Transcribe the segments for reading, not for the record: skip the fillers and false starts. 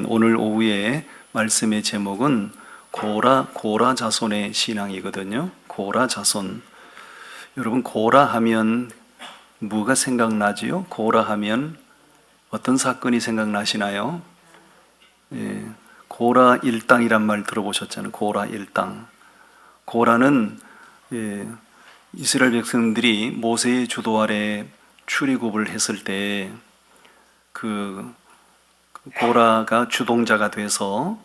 오늘 오후에 말씀의 제목은 고라 자손의 신앙이거든요. 고라 자손. 여러분, 고라 하면 뭐가 생각나지요? 고라 하면 어떤 사건이 생각나시나요? 고라 일당이란 말 들어보셨잖아요. 고라 일당. 고라는 이스라엘 백성들이 모세의 주도 아래 출애굽을 했을 때 그 고라가 주동자가 돼서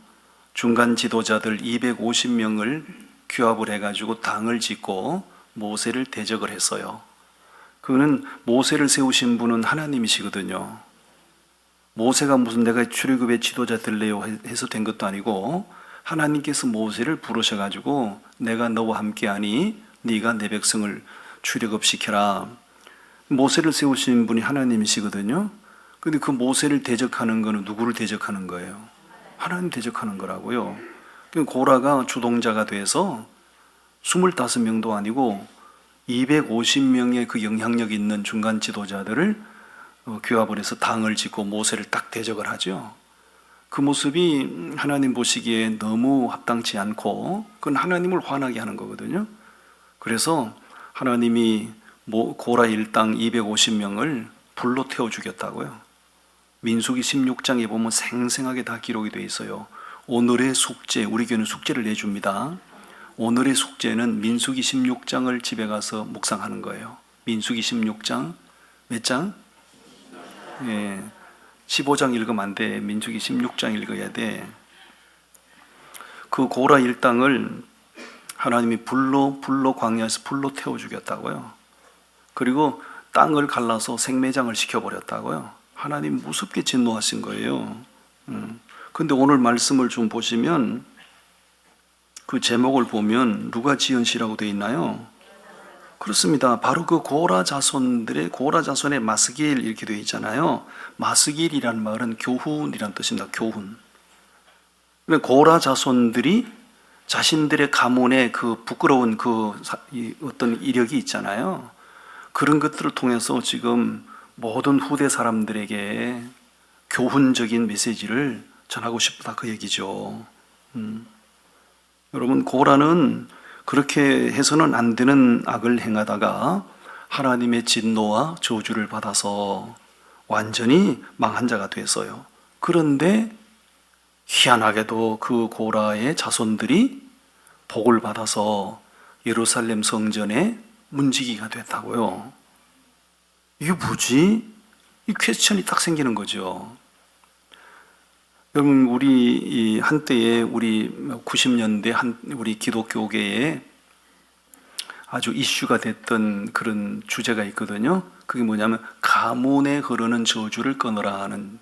중간 지도자들 250명을 규합을 해가지고 당을 짓고 모세를 대적을 했어요. 그거는 모세를 세우신 분은 하나님이시거든요. 모세가 무슨 내가 출애굽의 지도자 될래요 해서 된 것도 아니고 하나님께서 모세를 부르셔가지고 내가 너와 함께하니 네가 내 백성을 출애굽시켜라. 모세를 세우신 분이 하나님이시거든요. 근데 그 모세를 대적하는 거는 누구를 대적하는 거예요? 하나님 대적하는 거라고요. 고라가 주동자가 돼서 25명도 아니고 250명의 그 영향력 있는 중간 지도자들을 규합을 해서 당을 짓고 모세를 딱 대적을 하죠. 그 모습이 하나님 보시기에 너무 합당치 않고 그건 하나님을 화나게 하는 거거든요. 그래서 하나님이 고라 일당 250명을 불로 태워 죽였다고요. 민수기 16장에 보면 생생하게 다 기록이 되어 있어요. 오늘의 숙제, 우리 교회는 숙제를 내줍니다. 오늘의 숙제는 민수기 16장을 집에 가서 묵상하는 거예요. 민수기 16장 몇 장? 15장 읽으면 안 돼. 민수기 16장 읽어야 돼. 그 고라 일당을 하나님이 불로 광야에서 불로 태워 죽였다고요. 그리고 땅을 갈라서 생매장을 시켜버렸다고요. 하나님 무섭게 진노하신 거예요. 근데 오늘 말씀을 좀 보시면 그 제목을 보면 누가 지은 시라고 되어 있나요? 그렇습니다. 바로 그 고라 자손의 마스길 이렇게 되어 있잖아요. 마스길이라는 말은 교훈이라는 뜻입니다. 교훈. 고라 자손들이 자신들의 가문의 그 부끄러운 어떤 이력이 있잖아요. 그런 것들을 통해서 지금 모든 후대 사람들에게 교훈적인 메시지를 전하고 싶다 그 얘기죠. 여러분, 고라는 그렇게 해서는 안 되는 악을 행하다가 하나님의 진노와 저주를 받아서 완전히 망한 자가 됐어요. 그런데 희한하게도 그 고라의 자손들이 복을 받아서 예루살렘 성전의 문지기가 됐다고요. 이게 뭐지? 이 퀘스천이 딱 생기는 거죠. 여러분, 우리 한때에 우리 90년대 우리 기독교계에 아주 이슈가 됐던 그런 주제가 있거든요. 그게 뭐냐면 가문에 흐르는 저주를 끊으라 하는,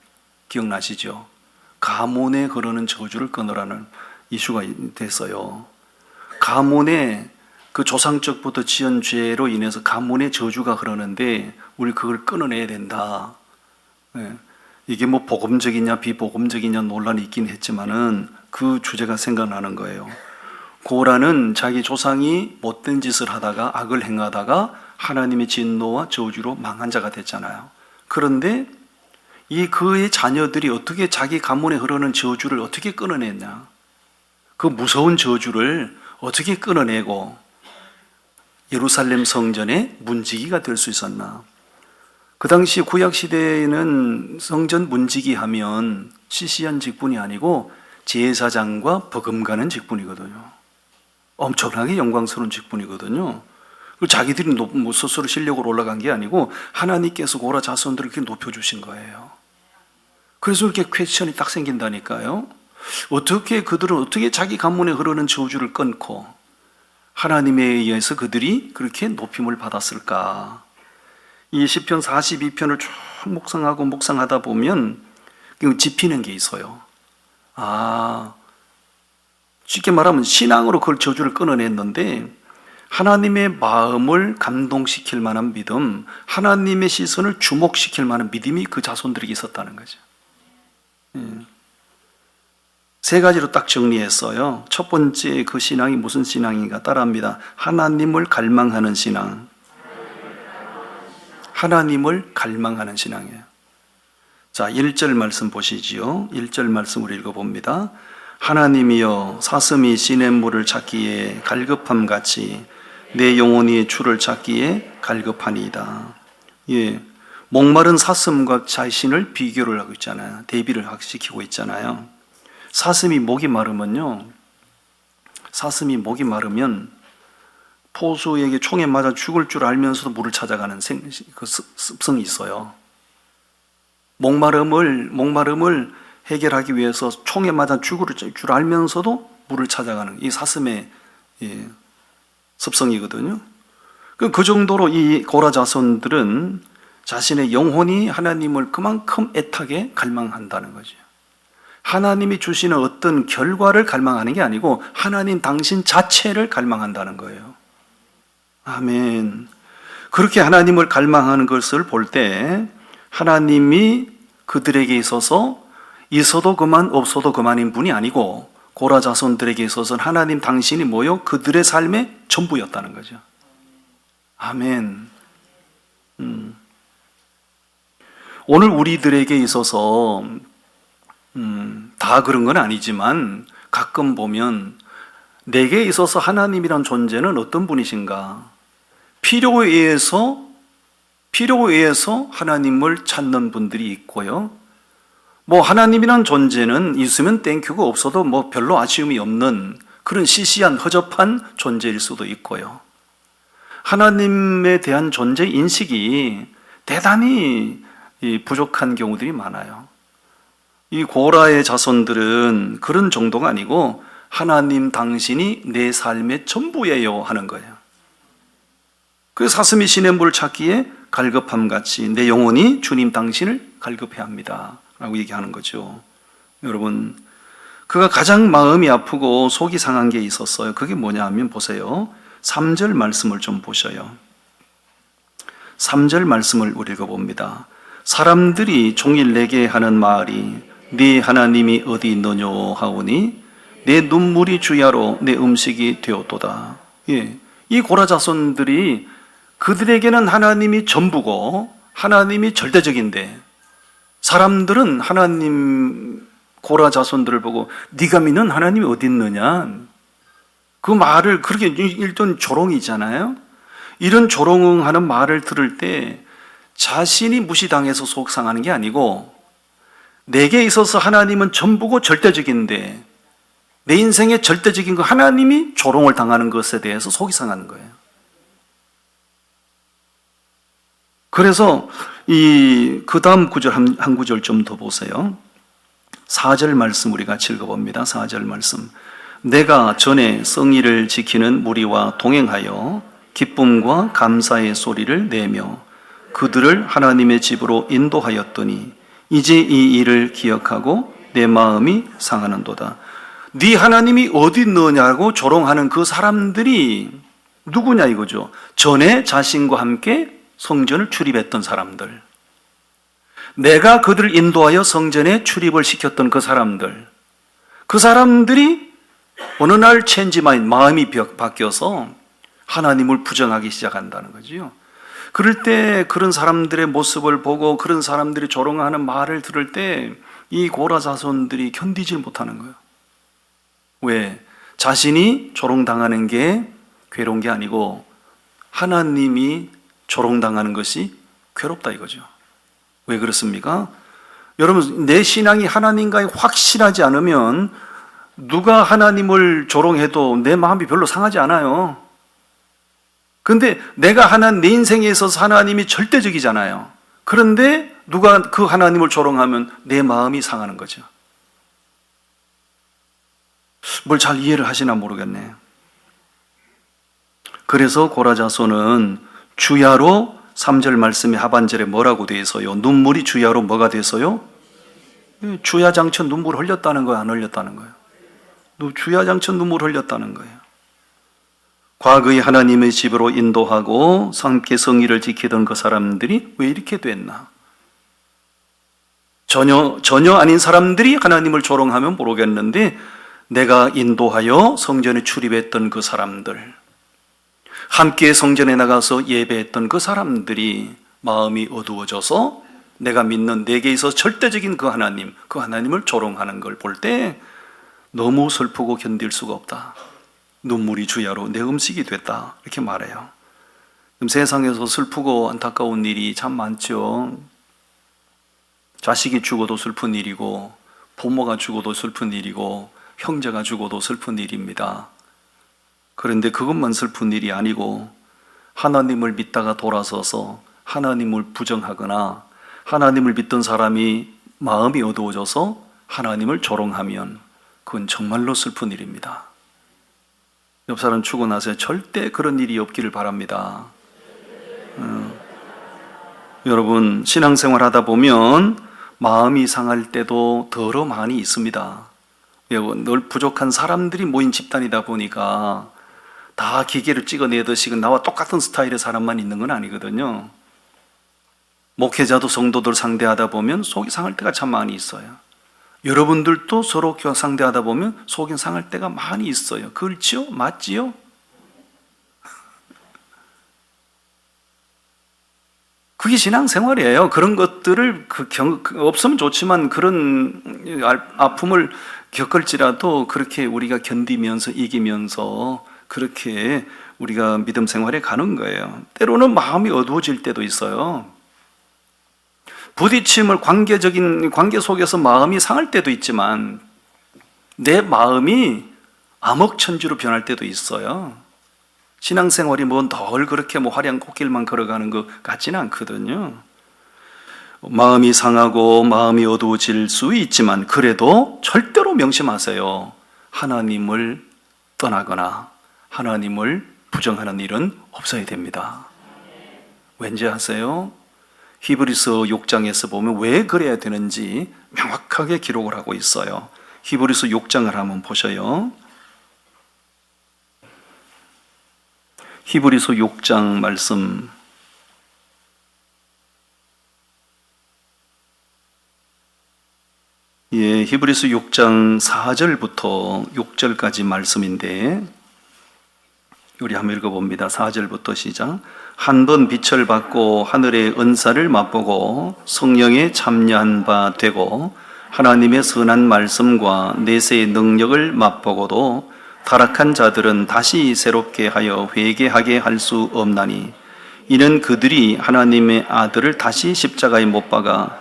기억나시죠? 가문에 흐르는 저주를 끊으라는 이슈가 됐어요. 가문에 그 조상적부터 지은 죄로 인해서 가문의 저주가 흐르는데 우리 그걸 끊어내야 된다. 이게 뭐 복음적이냐 비복음적이냐 논란이 있긴 했지만은 그 주제가 생각나는 거예요. 고라는 자기 조상이 못된 짓을 하다가 악을 행하다가 하나님의 진노와 저주로 망한 자가 됐잖아요. 그런데 그의 자녀들이 어떻게 자기 가문에 흐르는 저주를 어떻게 끊어냈냐? 그 무서운 저주를 어떻게 끊어내고 예루살렘 성전의 문지기가 될 수 있었나? 그 당시 구약시대에는 성전 문지기 하면 시시한 직분이 아니고 제사장과 버금가는 직분이거든요. 엄청나게 영광스러운 직분이거든요. 자기들이 스스로 실력으로 올라간 게 아니고 하나님께서 고라 자손들을 이렇게 높여주신 거예요. 그래서 이렇게 퀘스천이 딱 생긴다니까요. 그들은 어떻게 자기 가문에 흐르는 저주를 끊고 하나님에 의해서 그들이 그렇게 높임을 받았을까? 이 시편 42편을 쭉 묵상하다 보면 짚히는 게 있어요. 쉽게 말하면 신앙으로 그 저주를 끊어냈는데 하나님의 마음을 감동시킬 만한 믿음, 하나님의 시선을 주목시킬 만한 믿음이 그 자손들에게 있었다는 거죠. 세 가지로 딱 정리했어요. 첫 번째 그 신앙이 무슨 신앙인가 따라합니다. 하나님을 갈망하는 신앙. 하나님을 갈망하는 신앙이에요. 자, 1절 말씀 보시지요. 1절 말씀을 읽어봅니다. 하나님이여 사슴이 시냇물을 찾기에 갈급함 같이 내 영혼이 주를 찾기에 갈급하니이다. 예, 목마른 사슴과 자신을 비교를 하고 있잖아요. 대비를 시키고 있잖아요. 사슴이 목이 마르면 포수에게 총에 맞아 죽을 줄 알면서도 물을 찾아가는 그 습성이 있어요. 목마름을 해결하기 위해서 총에 맞아 죽을 줄 알면서도 물을 찾아가는 이 사슴의 습성이거든요. 그 정도로 이 고라 자손들은 자신의 영혼이 하나님을 그만큼 애타게 갈망한다는 거죠. 하나님이 주시는 어떤 결과를 갈망하는 게 아니고 하나님 당신 자체를 갈망한다는 거예요. 아멘. 그렇게 하나님을 갈망하는 것을 볼 때 하나님이 그들에게 있어서 있어도 그만 없어도 그만인 분이 아니고 고라 자손들에게 있어서는 하나님 당신이 뭐요? 그들의 삶의 전부였다는 거죠. 아멘. 오늘 우리들에게 있어서 다 그런 건 아니지만 가끔 보면 내게 있어서 하나님이란 존재는 어떤 분이신가? 필요에 의해서 하나님을 찾는 분들이 있고요. 뭐 하나님이란 존재는 있으면 땡큐고 없어도 뭐 별로 아쉬움이 없는 그런 시시한 허접한 존재일 수도 있고요. 하나님에 대한 존재 인식이 대단히 부족한 경우들이 많아요. 이 고라의 자손들은 그런 정도가 아니고 하나님 당신이 내 삶의 전부예요 하는 거예요. 그 사슴이 시냇물을 찾기에 갈급함같이 내 영혼이 주님 당신을 갈급해 합니다 라고 얘기하는 거죠. 여러분, 그가 가장 마음이 아프고 속이 상한 게 있었어요. 그게 뭐냐 하면 보세요. 3절 말씀을 좀 보셔요. 3절 말씀을 우리 읽어봅니다. 사람들이 종일 내게 하는 말이 네 하나님이 어디 있느냐 하오니 내 눈물이 주야로 내 음식이 되었도다. 예, 이 고라 자손들이 그들에게는 하나님이 전부고 하나님이 절대적인데 사람들은 하나님 고라 자손들을 보고 네가 믿는 하나님이 어디 있느냐 그 말을 그렇게 일단 조롱이잖아요. 이런 조롱하는 말을 들을 때 자신이 무시당해서 속상하는 게 아니고 내게 있어서 하나님은 전부고 절대적인데 내 인생의 절대적인 거 하나님이 조롱을 당하는 것에 대해서 속이 상하는 거예요. 그래서 그 다음 구절 한 구절 좀 더 보세요. 4절 말씀 우리 같이 읽어봅니다. 4절 말씀. 내가 전에 성의를 지키는 무리와 동행하여 기쁨과 감사의 소리를 내며 그들을 하나님의 집으로 인도하였더니 이제 이 일을 기억하고 내 마음이 상하는도다. 네 하나님이 어디 있느냐고 조롱하는 그 사람들이 누구냐 이거죠. 전에 자신과 함께 성전을 출입했던 사람들, 내가 그들을 인도하여 성전에 출입을 시켰던 그 사람들이 어느 날 체인지 마인드, 마음이 바뀌어서 하나님을 부정하기 시작한다는 거죠. 그럴 때 그런 사람들의 모습을 보고 그런 사람들이 조롱하는 말을 들을 때 이 고라 자손들이 견디질 못하는 거예요. 왜? 자신이 조롱당하는 게 괴로운 게 아니고 하나님이 조롱당하는 것이 괴롭다 이거죠. 왜 그렇습니까? 여러분, 내 신앙이 하나님과에 확실하지 않으면 누가 하나님을 조롱해도 내 마음이 별로 상하지 않아요. 근데 내가 내 인생에 있어서 하나님이 절대적이잖아요. 그런데 누가 그 하나님을 조롱하면 내 마음이 상하는 거죠. 뭘 잘 이해를 하시나 모르겠네. 그래서 고라 자손은 주야로 3절 말씀의 하반절에 뭐라고 돼 있어요? 눈물이 주야로 뭐가 돼서요? 주야장처 눈물 흘렸다는 거예요? 안 흘렸다는 거예요? 주야장처 눈물 흘렸다는 거예요. 과거의 하나님의 집으로 인도하고 함께 성의를 지키던 그 사람들이 왜 이렇게 됐나? 전혀 아닌 사람들이 하나님을 조롱하면 모르겠는데 내가 인도하여 성전에 출입했던 그 사람들, 함께 성전에 나가서 예배했던 그 사람들이 마음이 어두워져서 내가 믿는 내게 있어서 절대적인 그 하나님을 조롱하는 걸 볼 때 너무 슬프고 견딜 수가 없다. 눈물이 주야로 내 음식이 됐다. 이렇게 말해요. 세상에서 슬프고 안타까운 일이 참 많죠. 자식이 죽어도 슬픈 일이고, 부모가 죽어도 슬픈 일이고, 형제가 죽어도 슬픈 일입니다. 그런데 그것만 슬픈 일이 아니고, 하나님을 믿다가 돌아서서 하나님을 부정하거나 하나님을 믿던 사람이 마음이 어두워져서 하나님을 조롱하면 그건 정말로 슬픈 일입니다. 옆 사람 죽어나서 절대 그런 일이 없기를 바랍니다. 여러분, 신앙생활 하다 보면 마음이 상할 때도 더러 많이 있습니다. 늘 부족한 사람들이 모인 집단이다 보니까 다 기계를 찍어내듯이 나와 똑같은 스타일의 사람만 있는 건 아니거든요. 목회자도 성도들 상대하다 보면 속이 상할 때가 참 많이 있어요. 여러분들도 서로 상대하다 보면 속이 상할 때가 많이 있어요. 그렇지요? 맞지요? 그게 신앙생활이에요. 그런 것들을 없으면 좋지만 그런 아픔을 겪을지라도 그렇게 우리가 견디면서 이기면서 그렇게 우리가 믿음 생활에 가는 거예요. 때로는 마음이 어두워질 때도 있어요. 부딪힘을 관계 속에서 마음이 상할 때도 있지만 내 마음이 암흑천지로 변할 때도 있어요. 신앙생활이 늘 그렇게 화려한 꽃길만 걸어가는 것 같지는 않거든요. 마음이 상하고 마음이 어두워질 수 있지만 그래도 절대로 명심하세요. 하나님을 떠나거나 하나님을 부정하는 일은 없어야 됩니다. 왠지 아세요? 히브리서 6장에서 보면 왜 그래야 되는지 명확하게 기록을 하고 있어요. 히브리서 6장을 한번 보셔요. 히브리서 6장 말씀 히브리서 6장 4절부터 6절까지 말씀인데 우리 한번 읽어봅니다. 4절부터 시작. 한 번 빛을 받고 하늘의 은사를 맛보고 성령에 참여한 바 되고 하나님의 선한 말씀과 내세의 능력을 맛보고도 타락한 자들은 다시 새롭게 하여 회개하게 할 수 없나니 이는 그들이 하나님의 아들을 다시 십자가에 못 박아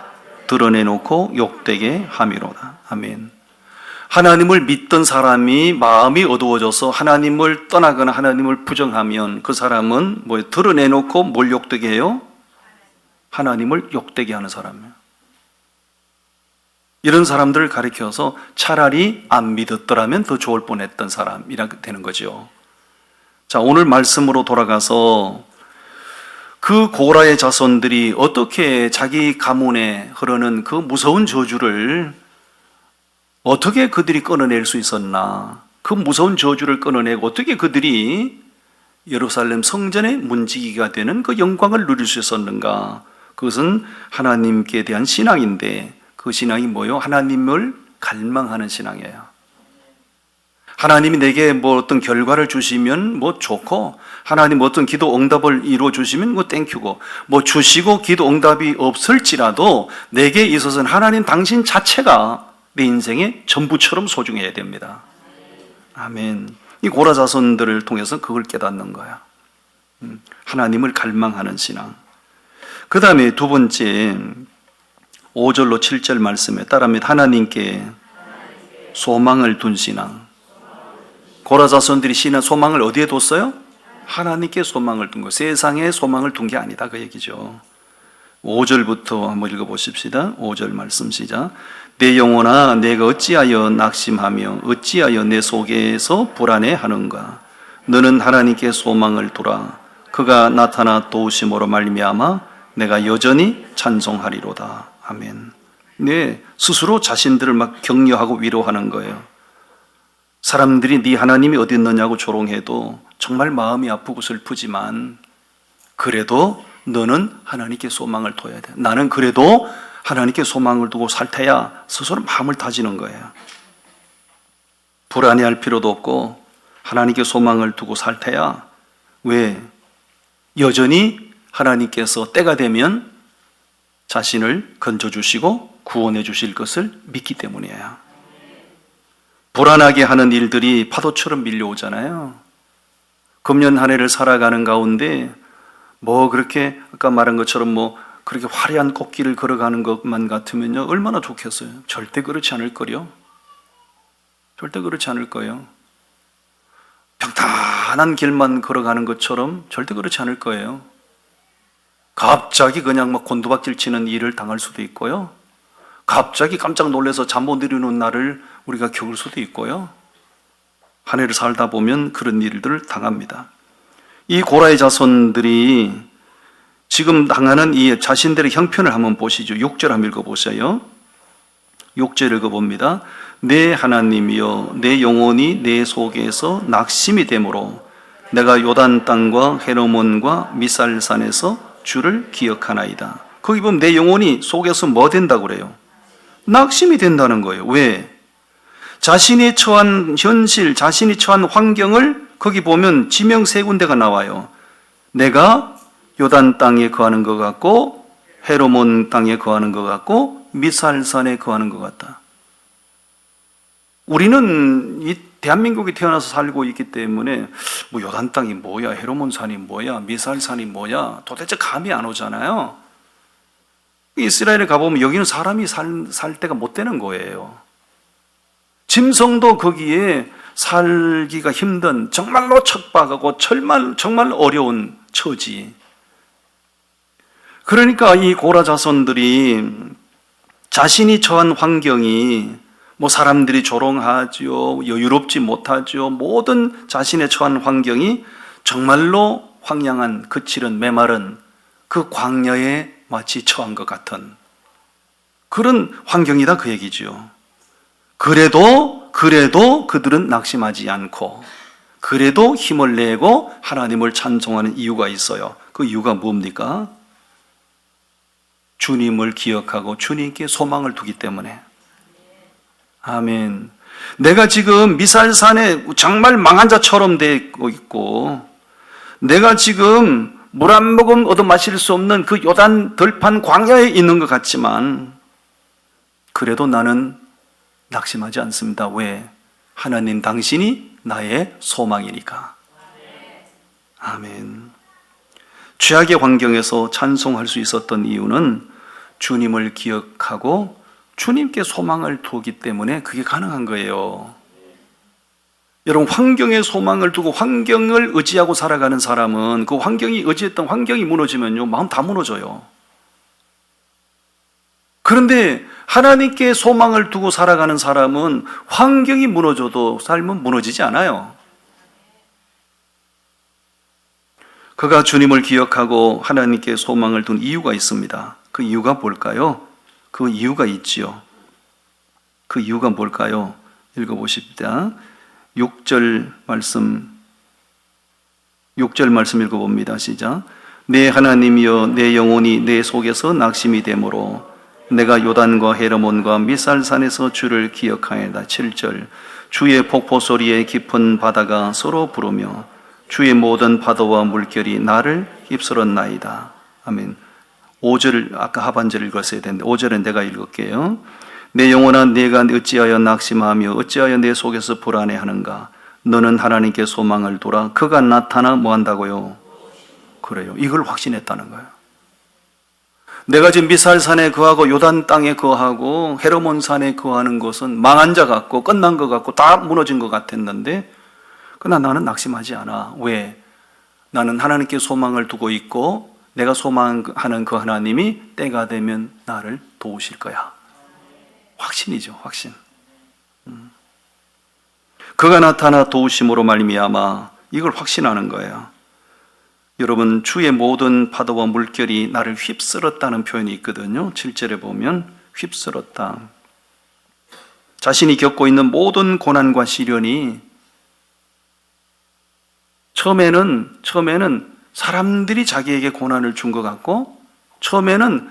드러내놓고 욕되게 함이로다. 아멘. 하나님을 믿던 사람이 마음이 어두워져서 하나님을 떠나거나 하나님을 부정하면 그 사람은 드러내놓고 뭘 욕되게 해요? 하나님을 욕되게 하는 사람이에요. 이런 사람들을 가리켜서 차라리 안 믿었더라면 더 좋을 뻔했던 사람이라 되는 거죠. 자, 오늘 말씀으로 돌아가서 그 고라의 자손들이 어떻게 자기 가문에 흐르는 그 무서운 저주를 어떻게 그들이 끊어낼 수 있었나? 그 무서운 저주를 끊어내고 어떻게 그들이 예루살렘 성전의 문지기가 되는 그 영광을 누릴 수 있었는가? 그것은 하나님께 대한 신앙인데 그 신앙이 뭐예요? 하나님을 갈망하는 신앙이에요. 하나님이 내게 어떤 결과를 주시면 좋고, 하나님 어떤 기도 응답을 이루어 주시면 땡큐고, 주시고 기도 응답이 없을지라도 내게 있어서는 하나님 당신 자체가 내 인생의 전부처럼 소중해야 됩니다. 아멘. 이 고라 자손들을 통해서 그걸 깨닫는 거야. 하나님을 갈망하는 신앙. 그 다음에 두 번째 5절로 7절 말씀에 따르면 하나님께 소망을 둔 신앙. 고라 자손들이 소망을 어디에 뒀어요? 하나님께 소망을 둔 거. 세상에 소망을 둔 게 아니다 그 얘기죠. 5절부터 한번 읽어보십시다. 5절 말씀 시작. 내 영혼아 내가 어찌하여 낙심하며 어찌하여 내 속에서 불안해하는가. 너는 하나님께 소망을 두라. 그가 나타나 도우심으로 말미암아 내가 여전히 찬송하리로다. 아멘. 네, 스스로 자신들을 막 격려하고 위로하는 거예요. 사람들이 네 하나님이 어디 있느냐고 조롱해도 정말 마음이 아프고 슬프지만 그래도 너는 하나님께 소망을 둬야 돼. 나는 그래도 하나님께 소망을 두고 살 테야. 스스로 마음을 다지는 거예요. 불안해할 필요도 없고 하나님께 소망을 두고 살 테야. 왜? 여전히 하나님께서 때가 되면 자신을 건져주시고 구원해 주실 것을 믿기 때문이에요. 불안하게 하는 일들이 파도처럼 밀려오잖아요. 금년 한 해를 살아가는 가운데 뭐 그렇게 아까 말한 것처럼 뭐 그렇게 화려한 꽃길을 걸어가는 것만 같으면요 얼마나 좋겠어요. 절대 그렇지 않을 거요. 절대 그렇지 않을 거예요. 평탄한 길만 걸어가는 것처럼 절대 그렇지 않을 거예요. 갑자기 그냥 막 곤두박질 치는 일을 당할 수도 있고요. 갑자기 깜짝 놀라서 잠 못 이루는 날을 우리가 겪을 수도 있고요. 한 해를 살다 보면 그런 일들을 당합니다. 이 고라의 자손들이 지금 당하는 이 자신들의 형편을 한번 보시죠. 6절 한번 읽어보세요. 6절 읽어봅니다. 내 하나님이여 내 영혼이 내 속에서 낙심이 되므로 내가 요단 땅과 헤르몬과 미살산에서 주를 기억하나이다. 거기 보면 내 영혼이 속에서 뭐 된다고 그래요? 낙심이 된다는 거예요. 왜? 자신이 처한 현실, 자신이 처한 환경을 거기 보면 지명 세 군데가 나와요. 내가 요단 땅에 거하는 것 같고 헤르몬 땅에 거하는 것 같고 미살산에 거하는 것 같다. 우리는 이 대한민국에 태어나서 살고 있기 때문에 뭐 요단 땅이 뭐야, 헤르몬 산이 뭐야, 미살산이 뭐야 도대체 감이 안 오잖아요. 이스라엘에 가보면 여기는 사람이 살 때가 못 되는 거예요. 짐승도 거기에 살기가 힘든 정말로 척박하고 정말 어려운 처지. 그러니까 이 고라 자손들이 자신이 처한 환경이 뭐 사람들이 조롱하죠, 여유롭지 못하죠, 모든 자신의 처한 환경이 정말로 황량한 거칠은 메마른 그 광야에 마치 처한 것 같은 그런 환경이다 그 얘기죠. 그래도 그들은 낙심하지 않고 그래도 힘을 내고 하나님을 찬송하는 이유가 있어요. 그 이유가 뭡니까? 주님을 기억하고 주님께 소망을 두기 때문에. 아멘. 내가 지금 미살산에 정말 망한 자처럼 되고 있고 내가 지금 물 한 모금 얻어 마실 수 없는 그 요단 들판 광야에 있는 것 같지만 그래도 나는 낙심하지 않습니다. 왜? 하나님 당신이 나의 소망이니까. 아멘. 최악의 환경에서 찬송할 수 있었던 이유는 주님을 기억하고 주님께 소망을 두기 때문에 그게 가능한 거예요. 여러분, 환경에 소망을 두고 환경을 의지하고 살아가는 사람은 그 환경이 의지했던 환경이 무너지면요 마음 다 무너져요. 그런데 하나님께 소망을 두고 살아가는 사람은 환경이 무너져도 삶은 무너지지 않아요. 그가 주님을 기억하고 하나님께 소망을 둔 이유가 있습니다. 그 이유가 뭘까요? 그 이유가 있지요. 그 이유가 뭘까요? 읽어보십시다. 6절 말씀 읽어봅니다. 시작. 내 하나님이여 내 영혼이 내 속에서 낙심이 되므로 내가 요단과 헤르몬과 미살산에서 주를 기억하였다. 7절. 주의 폭포 소리에 깊은 바다가 서로 부르며 주의 모든 파도와 물결이 나를 휩쓸었나이다. 아멘. 5절 아까 하반절 읽었어야 되는데 5절은 내가 읽을게요. 내 영혼아 내가 어찌하여 낙심하며 어찌하여 내 속에서 불안해하는가. 너는 하나님께 소망을 두라. 그가 나타나 뭐한다고요? 그래요. 이걸 확신했다는 거예요. 내가 지금 미살산에 거하고 요단 땅에 거하고 헤르몬 산에 거하는 것은 망한 자 같고 끝난 것 같고 다 무너진 것 같았는데 그러나 나는 낙심하지 않아. 왜? 나는 하나님께 소망을 두고 있고 내가 소망하는 그 하나님이 때가 되면 나를 도우실 거야. 확신이죠, 확신. 그가 나타나 도우심으로 말미암아 이걸 확신하는 거예요. 여러분, 주의 모든 파도와 물결이 나를 휩쓸었다는 표현이 있거든요. 7절에 보면 휩쓸었다. 자신이 겪고 있는 모든 고난과 시련이 처음에는 사람들이 자기에게 고난을 준 것 같고 처음에는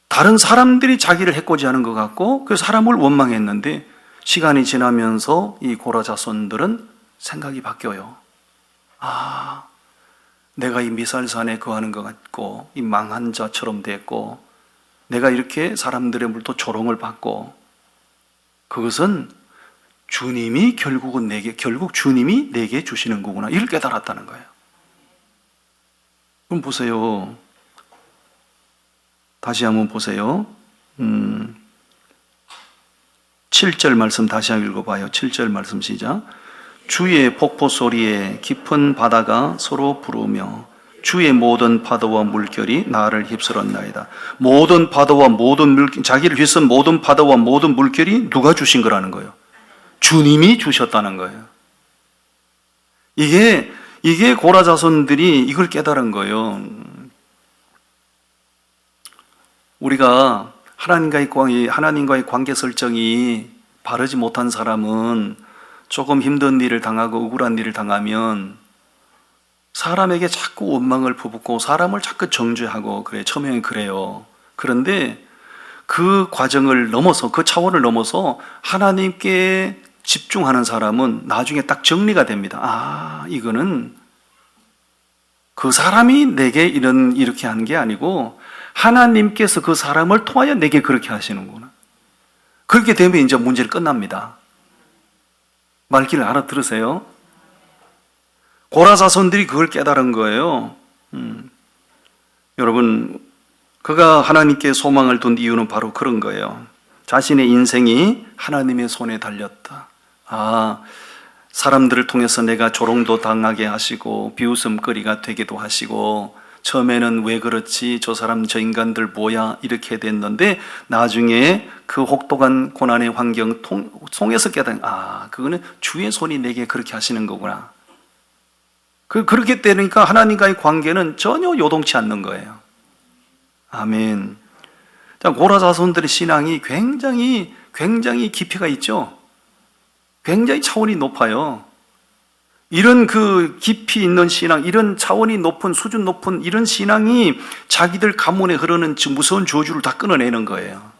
다른 사람들이 자기를 해코지하는 것 같고 그 사람을 원망했는데 시간이 지나면서 이 고라 자손들은 생각이 바뀌어요. 아, 내가 이 미살산에 거하는 것 같고 이 망한 자처럼 됐고 내가 이렇게 사람들의 물도 조롱을 받고, 그것은 주님이 결국 주님이 내게 주시는 거구나, 이걸 깨달았다는 거예요. 그럼 보세요. 다시 한번 보세요. 7절 말씀 다시 한번 읽어봐요. 7절 말씀 시작. 주의 폭포 소리에 깊은 바다가 서로 부르며 주의 모든 파도와 물결이 나를 휩쓸었나이다. 모든 파도와 모든 물결, 자기를 휩쓴 모든 파도와 모든 물결이 누가 주신 거라는 거예요? 주님이 주셨다는 거예요. 이게 고라 자손들이 이걸 깨달은 거예요. 우리가 하나님과의 관계 설정이 바르지 못한 사람은 조금 힘든 일을 당하고 억울한 일을 당하면 사람에게 자꾸 원망을 퍼붓고 사람을 자꾸 정죄하고 그래, 처음에는 그래요. 그런데 그 과정을 넘어서, 그 차원을 넘어서 하나님께 집중하는 사람은 나중에 딱 정리가 됩니다. 아, 이거는 그 사람이 내게 이렇게 하는 게 아니고 하나님께서 그 사람을 통하여 내게 그렇게 하시는구나. 그렇게 되면 이제 문제는 끝납니다. 말귀를 알아들으세요? 고라 자손들이 그걸 깨달은 거예요. 여러분, 그가 하나님께 소망을 둔 이유는 바로 그런 거예요. 자신의 인생이 하나님의 손에 달렸다. 아, 사람들을 통해서 내가 조롱도 당하게 하시고 비웃음거리가 되기도 하시고, 처음에는 왜 그렇지, 저 사람 저 인간들 뭐야, 이렇게 됐는데 나중에 그 혹독한 고난의 환경 통해서 깨달은, 아, 그거는 주의 손이 내게 그렇게 하시는 거구나. 그렇게 되니까 하나님과의 관계는 전혀 요동치 않는 거예요. 아멘. 고라 자손들의 신앙이 굉장히 깊이가 있죠. 굉장히 차원이 높아요. 이런 그 깊이 있는 신앙, 이런 차원이 높은, 수준 높은 이런 신앙이 자기들 가문에 흐르는 무서운 저주를 다 끊어내는 거예요.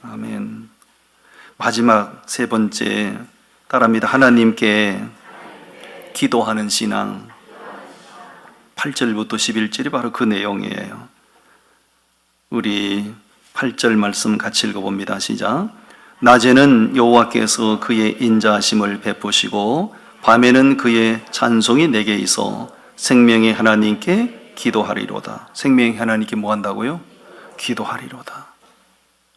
아멘. 마지막 세 번째, 따라합니다. 하나님께 기도하는 신앙. 8절부터 11절이 바로 그 내용이에요. 우리 8절 말씀 같이 읽어봅니다. 시작. 낮에는 여호와께서 그의 인자하심을 베푸시고 밤에는 그의 찬송이 내게 있어 생명의 하나님께 기도하리로다. 생명의 하나님께 뭐 한다고요? 기도하리로다.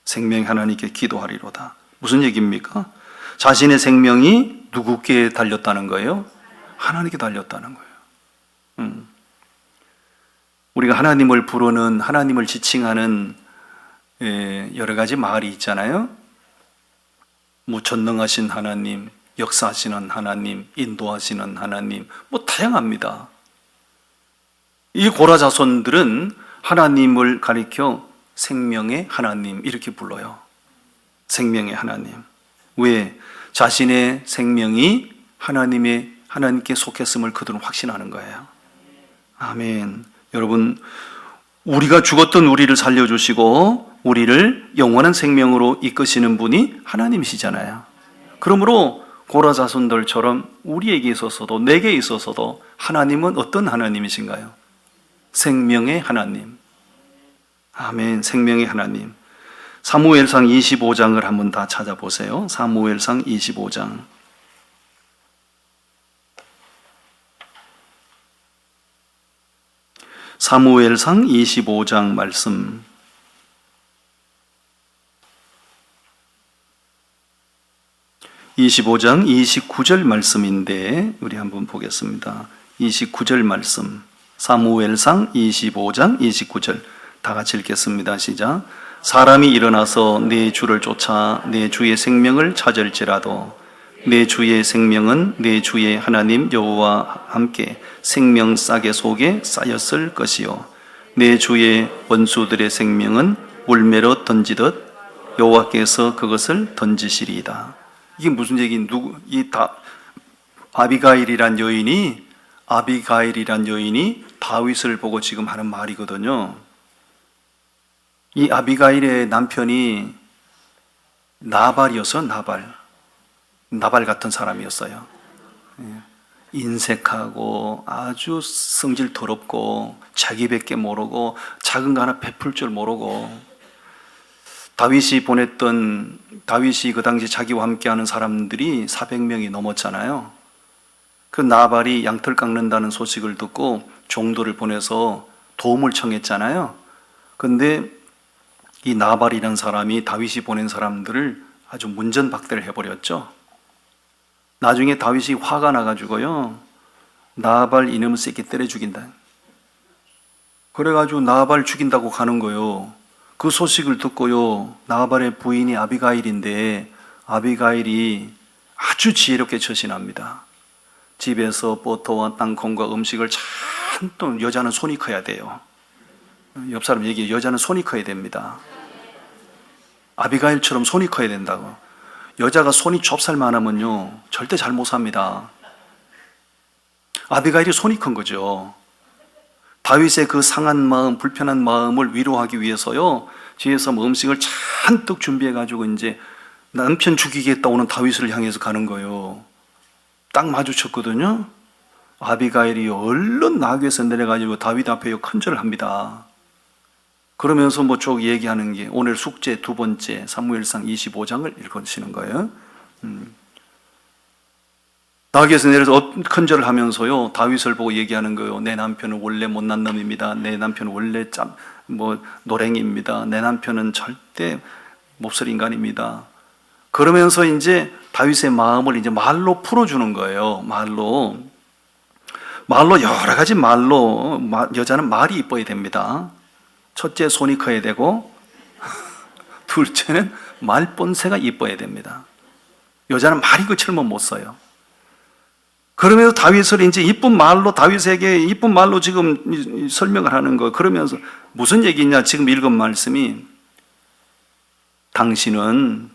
생명의 하나님께 기도하리로다. 무슨 얘기입니까? 자신의 생명이 누구께 달렸다는 거예요? 하나님께 달렸다는 거예요. 우리가 하나님을 부르는, 하나님을 지칭하는 여러 가지 말이 있잖아요. 전능하신 하나님, 역사하시는 하나님, 인도하시는 하나님, 다양합니다. 이 고라 자손들은 하나님을 가리켜 생명의 하나님 이렇게 불러요. 생명의 하나님. 왜? 자신의 생명이 하나님께 속했음을 그들은 확신하는 거예요. 아멘. 여러분, 우리가 죽었던 우리를 살려주시고 우리를 영원한 생명으로 이끄시는 분이 하나님이시잖아요. 그러므로 고라 자손들처럼 우리에게 있어서도, 내게 있어서도 하나님은 어떤 하나님이신가요? 생명의 하나님. 아멘. 생명의 하나님. 사무엘상 25장을 한번 다 찾아보세요. 사무엘상 25장. 사무엘상 25장 말씀. (25장) 29절 말씀인데 우리 한번 보겠습니다. 29절 말씀. 사무엘상 25장 29절 다 같이 읽겠습니다. 시작. 사람이 일어나서 내 주를 쫓아 내 주의 생명을 찾을지라도 내 주의 생명은 내 주의 하나님 여호와와 함께 생명 싸개 속에 쌓였을 것이요 내 주의 원수들의 생명은 물매로 던지듯 여호와께서 그것을 던지시리이다. 이게 무슨 얘기? 아비가일이란 여인이 다윗을 보고 지금 하는 말이거든요. 이 아비가일의 남편이 나발이어서 나발 같은 사람이었어요. 인색하고 아주 성질 더럽고 자기밖에 모르고 작은 거 하나 베풀 줄 모르고 다윗이 그 당시 자기와 함께하는 사람들이 400명이 넘었잖아요. 그 나발이 양털 깎는다는 소식을 듣고 종들을 보내서 도움을 청했잖아요. 근데 이 나발이라는 사람이 다윗이 보낸 사람들을 아주 문전박대를 해버렸죠. 나중에 다윗이 화가 나가지고요, 나발 이놈의 새끼 때려 죽인다. 그래가지고 나발 죽인다고 가는 거예요. 그 소식을 듣고요, 나발의 부인이 아비가일인데 아비가일이 아주 지혜롭게 처신합니다. 집에서 버터와 땅콩과 음식을 잔뜩, 여자는 손이 커야 돼요. 옆 사람 얘기해요. 여자는 손이 커야 됩니다. 아비가일처럼 손이 커야 된다고. 여자가 손이 좁쌀만하면요 절대 잘 못 삽니다. 아비가일이 손이 큰 거죠. 다윗의 그 상한 마음, 불편한 마음을 위로하기 위해서요, 뒤에서 음식을 잔뜩 준비해가지고 이제 남편 죽이겠다 오는 다윗을 향해서 가는 거예요. 딱 마주쳤거든요. 아비가일이 얼른 나귀에서 내려가지고 다윗 앞에 큰절을 합니다. 그러면서 뭐 쭉 얘기하는 게 오늘 숙제 두 번째 사무엘상 25장을 읽으시는 거예요. 나귀에서 내려서 큰절을 하면서요, 다윗을 보고 얘기하는 거예요. 내 남편은 원래 못난 놈입니다. 내 남편은 원래 노랭이입니다. 내 남편은 절대 몹쓸 인간입니다. 그러면서 이제 다윗의 마음을 이제 말로 풀어주는 거예요. 말로 여러 가지 말로. 여자는 말이 이뻐야 됩니다. 첫째, 손이 커야 되고, 둘째는 말본새가 이뻐야 됩니다. 여자는 말이 그처럼 못 써요. 그러면서 다윗을 이제 다윗에게 이쁜 말로 지금 설명을 하는 거. 그러면서 무슨 얘기냐? 지금 읽은 말씀이, 당신은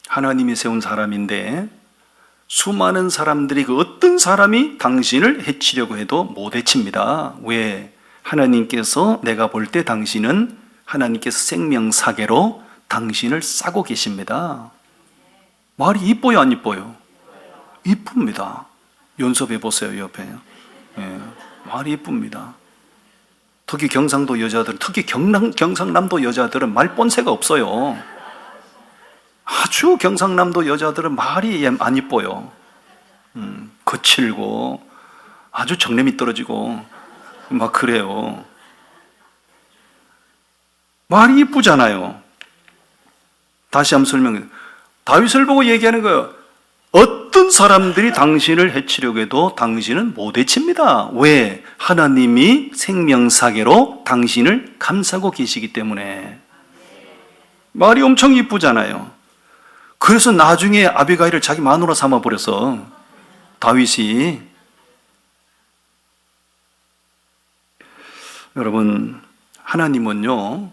하나님이 세운 사람인데 수많은 사람들이, 그 어떤 사람이 당신을 해치려고 해도 못 해칩니다. 왜? 하나님께서, 내가 볼 때 당신은 하나님께서 생명사계로 당신을 싸고 계십니다. 말이 이뻐요, 안 이뻐요? 이쁩니다. 연습해 보세요, 옆에. 예, 말이 이쁩니다. 특히 경상도 여자들, 특히 경상남도 여자들은 말 본새가 없어요. 아주 경상남도 여자들은 말이 안 이뻐요. 거칠고 아주 정념이 떨어지고 막 그래요. 말이 이쁘잖아요. 다시 한번 설명해. 다윗을 보고 얘기하는 거예요. 어떤 사람들이 당신을 해치려고 해도 당신은 못 해칩니다. 왜? 하나님이 생명사계로 당신을 감싸고 계시기 때문에. 말이 엄청 이쁘잖아요. 그래서 나중에 아비가일을 자기 마누라 삼아버려서 다윗이. 여러분, 하나님은요,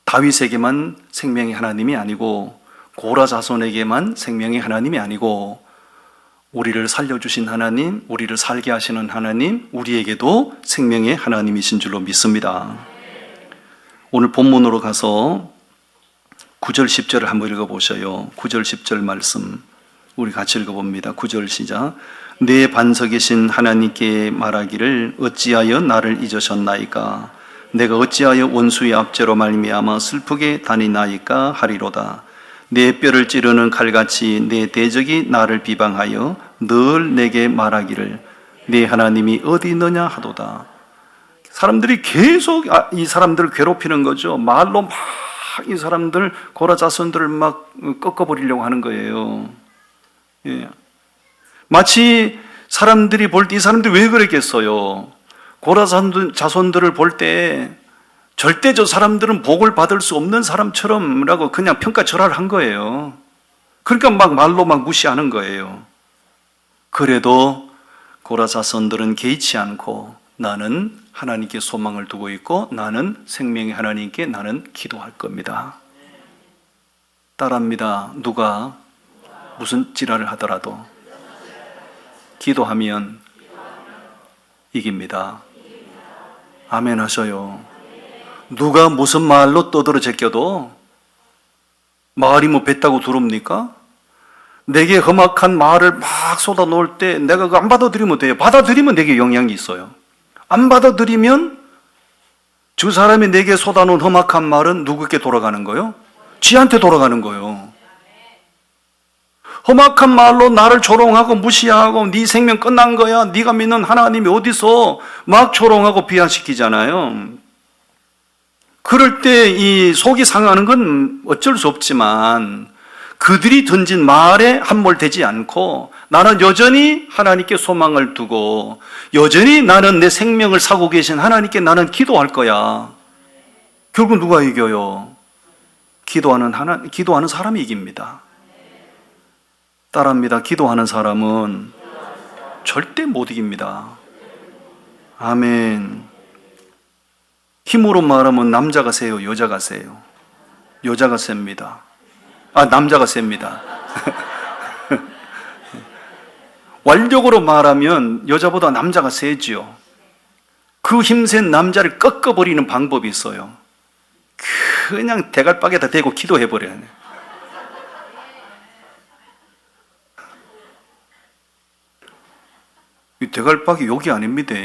다윗에게만 생명의 하나님이 아니고, 고라 자손에게만 생명의 하나님이 아니고, 우리를 살려주신 하나님, 우리를 살게 하시는 하나님, 우리에게도 생명의 하나님이신 줄로 믿습니다. 오늘 본문으로 가서 9절 10절을 한번 읽어보셔요. 9절 10절 말씀 우리 같이 읽어봅니다. 9절 시작. 내 반석이신 하나님께 말하기를 어찌하여 나를 잊으셨나이까? 내가 어찌하여 원수의 압제로 말미암아 슬프게 다니나이까 하리로다. 내 뼈를 찌르는 칼같이 내 대적이 나를 비방하여 늘 내게 말하기를 내 하나님이 어디 있느냐 하도다. 사람들이 계속 이 사람들을 괴롭히는 거죠. 말로 막 이 사람들, 고라 자손들을 막 꺾어버리려고 하는 거예요. 예. 마치 사람들이 볼 때 이 사람들이 왜 그랬겠어요? 고라 자손들을 볼 때 절대 저 사람들은 복을 받을 수 없는 사람처럼라고 그냥 평가절하를 한 거예요. 그러니까 막 말로 막 무시하는 거예요. 그래도 고라 자손들은 개의치 않고 나는 하나님께 소망을 두고 있고 나는 생명의 하나님께 나는 기도할 겁니다. 따라합니다. 누가 무슨 지랄을 하더라도 기도하면 이깁니다. 아멘 하셔요. 누가 무슨 말로 떠들어 제껴도 말이 뭐 뱉다고 두릅니까? 내게 험악한 말을 막 쏟아 놓을 때 내가 그거 안 받아들이면 돼요. 받아들이면 내게 영향이 있어요. 안 받아들이면 저 사람이 내게 쏟아놓은 험악한 말은 누구께 돌아가는 거요? 지한테 돌아가는 거요. 험악한 말로 나를 조롱하고 무시하고 네 생명 끝난 거야, 네가 믿는 하나님이 어디서, 막 조롱하고 비하시키잖아요. 그럴 때 이 속이 상하는 건 어쩔 수 없지만 그들이 던진 말에 함몰되지 않고 나는 여전히 하나님께 소망을 두고 여전히 나는 내 생명을 사고 계신 하나님께 나는 기도할 거야. 결국 누가 이겨요? 기도하는 사람이 이깁니다. 따라합니다. 기도하는 사람은 절대 못 이깁니다. 아멘. 힘으로 말하면 남자가 세요, 여자가 세요? 여자가 셉니다. 남자가 셉니다. 완력으로 말하면 여자보다 남자가 세지요. 그 힘센 남자를 꺾어버리는 방법이 있어요. 그냥 대갈박에다 대고 기도해버려요. 이 대갈박이 욕이 아닙니다.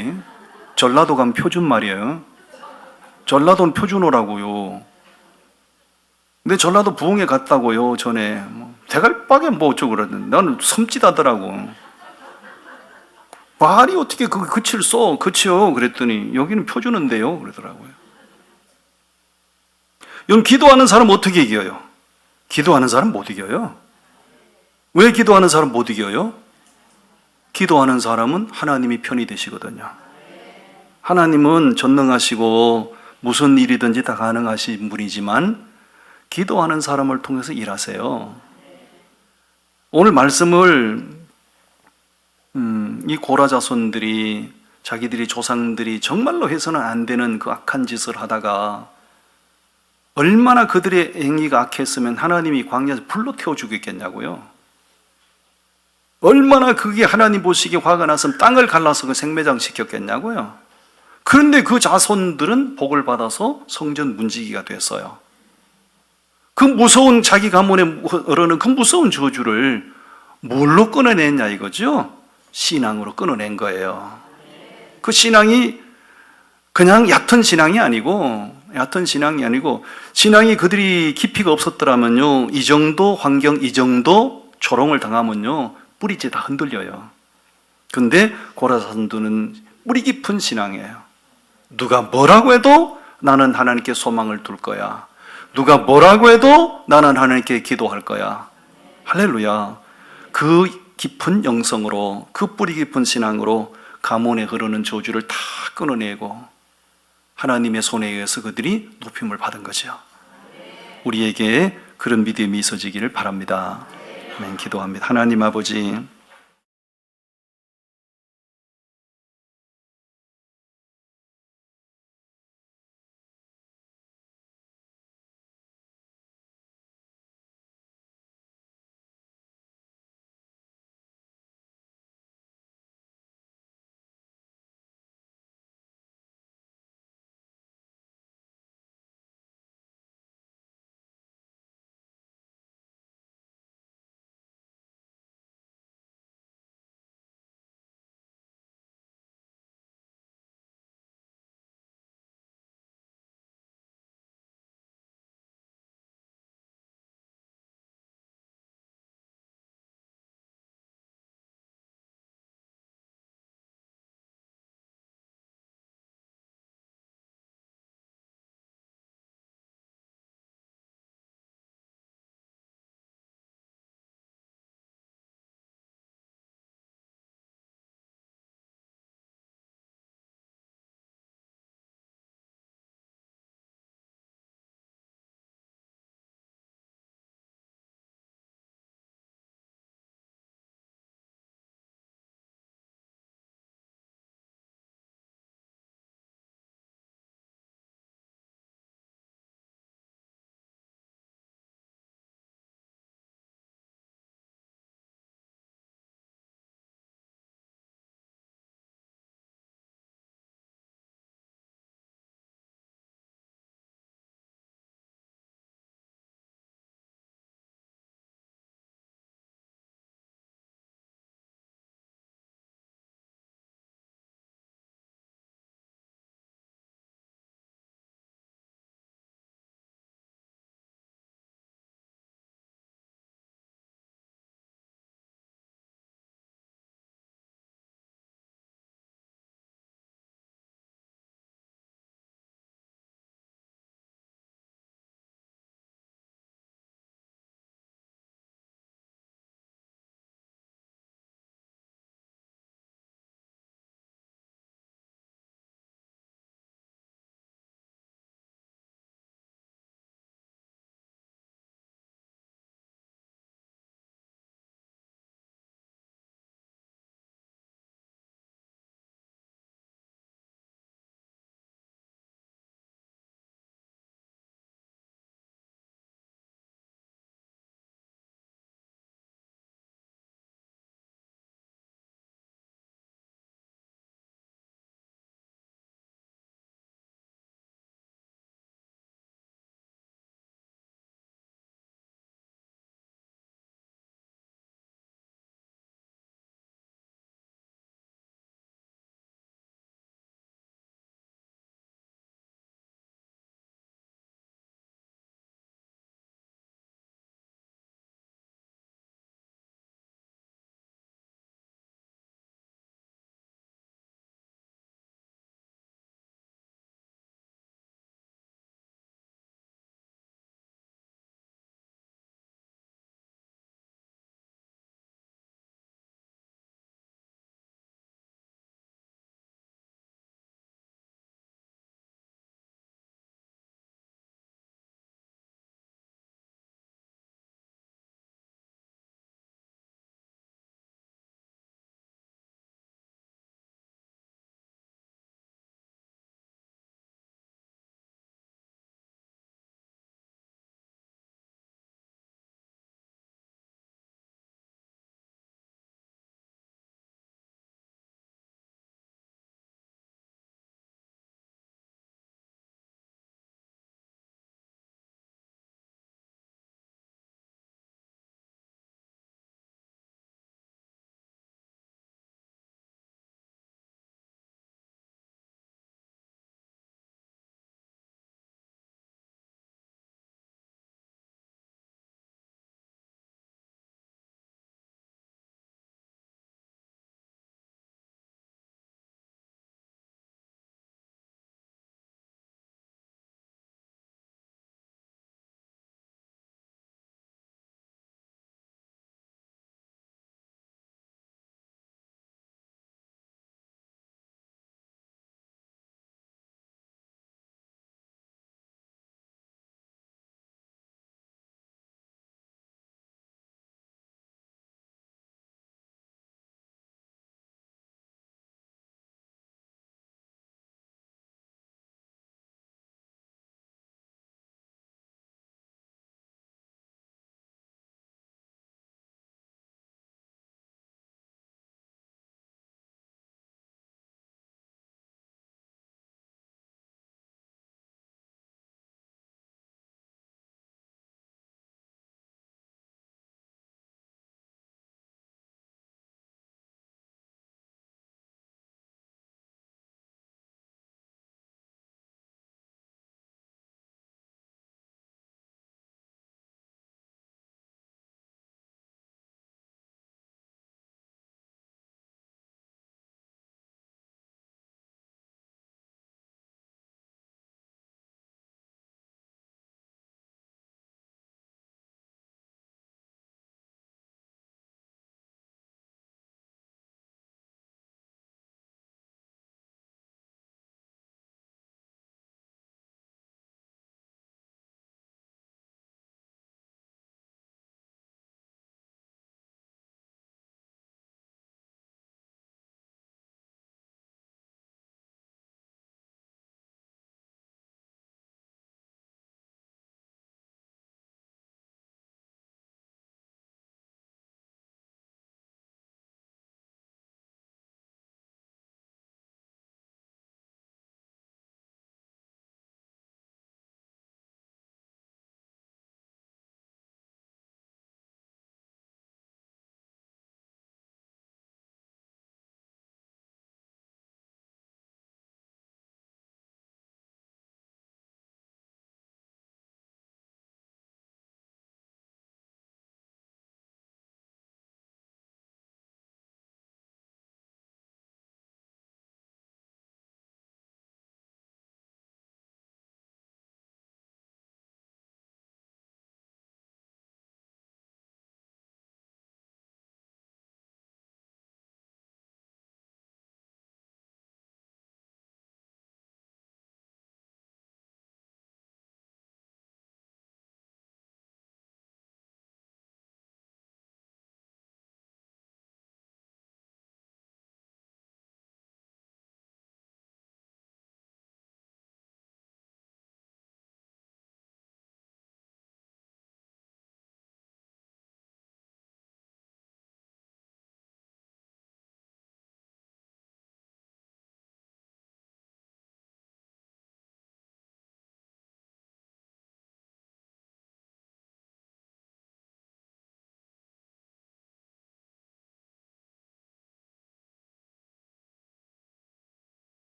전라도 가면 표준 말이에요. 전라도는 표준어라고요. 근데 전라도 부흥에 갔다고요, 전에. 대갈박에 뭐 어쩌고 그러는데 나는 섬찟하더라고. 말이 어떻게 그 그치를 써? 그치요? 그랬더니 여기는 표준어인데요, 그러더라고요. 여러분, 기도하는 사람 어떻게 이겨요? 기도하는 사람 못 이겨요. 왜 기도하는 사람 못 이겨요? 기도하는 사람은 하나님이 편이 되시거든요. 하나님은 전능하시고 무슨 일이든지 다 가능하신 분이지만 기도하는 사람을 통해서 일하세요. 오늘 말씀을 이 고라 자손들이 자기들이 조상들이 정말로 해서는 안 되는 그 악한 짓을 하다가 얼마나 그들의 행위가 악했으면 하나님이 광야에서 불로 태워 죽였겠냐고요. 얼마나 그게 하나님 보시기에 화가 났으면 땅을 갈라서 그 생매장 시켰겠냐고요. 그런데 그 자손들은 복을 받아서 성전 문지기가 됐어요. 그 무서운 자기 가문에 흐르는 그 무서운 저주를 뭘로 끊어냈냐 이거죠? 신앙으로 끊어낸 거예요. 그 신앙이 그냥 얕은 신앙이 아니고 신앙이 그들이 깊이가 없었더라면요, 이 정도 환경, 이 정도 조롱을 당하면요 뿌리째 다 흔들려요. 근데 고라 자손들은 뿌리 깊은 신앙이에요. 누가 뭐라고 해도 나는 하나님께 소망을 둘 거야. 누가 뭐라고 해도 나는 하나님께 기도할 거야. 할렐루야. 그 깊은 영성으로, 그 뿌리 깊은 신앙으로 가문에 흐르는 저주를 다 끊어내고 하나님의 손에 의해서 그들이 높임을 받은 거죠. 우리에게 그런 믿음이 있어지기를 바랍니다. 아멘. 기도합니다. 하나님 아버지,